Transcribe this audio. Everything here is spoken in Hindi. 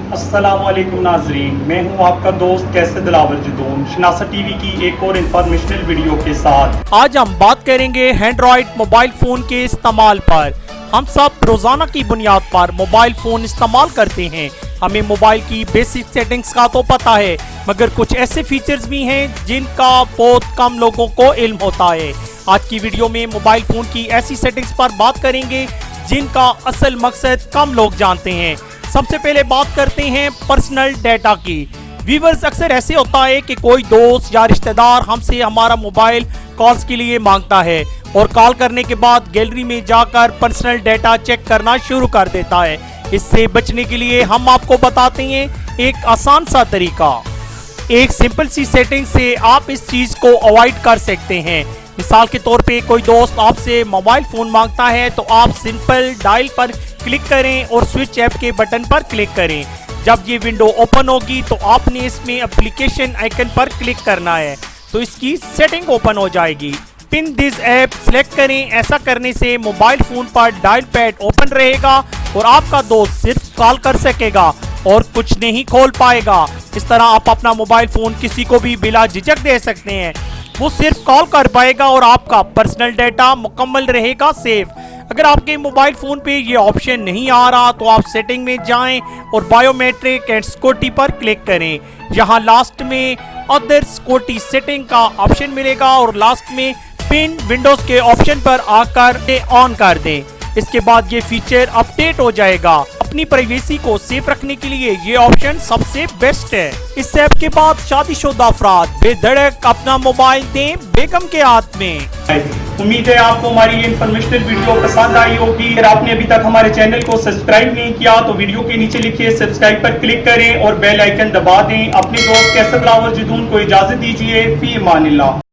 अस्सलामुअलैकुम नाजरीन, मैं हूं आपका दोस्त कैसे दिलावर जदून शनासा टीवी की एक और इंफॉर्मेशनल वीडियो के साथ। आज हम बात करेंगे एंड्रॉइड मोबाइल फ़ोन के इस्तेमाल पर। हम सब रोज़ाना की बुनियाद पर मोबाइल फ़ोन इस्तेमाल करते हैं। हमें मोबाइल की बेसिक सेटिंग्स का तो पता है, मगर कुछ ऐसे फीचर्स भी हैं जिनका बहुत कम लोगों को इल्म होता है। आज की वीडियो में मोबाइल फ़ोन की ऐसी सेटिंग्स पर बात करेंगे जिनका असल मकसद कम लोग जानते हैं। सबसे पहले बात करते हैं पर्सनल डेटा की। व्यूअर्स, अक्सर ऐसे होता है कि कोई दोस्त या रिश्तेदार हमसे हमारा मोबाइल कॉल्स के लिए मांगता है और कॉल करने के बाद गैलरी में जाकर पर्सनल डेटा चेक करना शुरू कर देता है। इससे बचने के लिए हम आपको बताते हैं एक आसान सा तरीका। एक सिंपल सी सेटिंग से आप इस चीज को अवॉइड कर सकते हैं। मिसाल के तौर पे कोई दोस्त आपसे मोबाइल फोन मांगता है तो आप सिंपल डायल पर क्लिक करें और स्विच ऐप के बटन पर क्लिक करें। जब ये विंडो ओपन होगी तो आपने इसमें एप्लीकेशन आइकन पर क्लिक करना है तो इसकी सेटिंग ओपन हो जाएगी। पिन दिस ऐप सिलेक्ट करें। ऐसा करने से मोबाइल फोन पर डायल पैड ओपन रहेगा और आपका दोस्त सिर्फ कॉल कर सकेगा और कुछ नहीं खोल पाएगा। इस तरह आप अपना मोबाइल फोन किसी को भी बिला झिझक दे सकते हैं। वो सिर्फ कॉल कर पाएगा और आपका पर्सनल डेटा मुकम्मल रहेगा सेफ। अगर आपके मोबाइल फोन पे ये ऑप्शन नहीं आ रहा तो आप सेटिंग में जाएं और बायोमेट्रिक एंड सिक्योरिटी पर क्लिक करें। यहाँ लास्ट में अदर सिक्योरिटी सेटिंग का ऑप्शन मिलेगा और लास्ट में पिन विंडोज के ऑप्शन पर आकर ऑन कर दें। इसके बाद ये फीचर अपडेट हो जाएगा। अपनी प्राइवेसी को सेफ रखने के लिए ये ऑप्शन सबसे बेस्ट है। इस ऐप के बाद शादीशुदा अफराद बेधड़क अपना मोबाइल दें बेगम के हाथ में। उम्मीद है आपको हमारी ये इंफॉर्मेशनल वीडियो पसंद आई होगी। अगर आपने अभी तक हमारे चैनल को सब्सक्राइब नहीं किया तो वीडियो के नीचे लिखे सब्सक्राइब पर क्लिक करें और बेल आइकन दबा दें। अपने दोस्त कैसर दिलावर जदून को इजाजत दीजिए। फी अमानिल्लाह।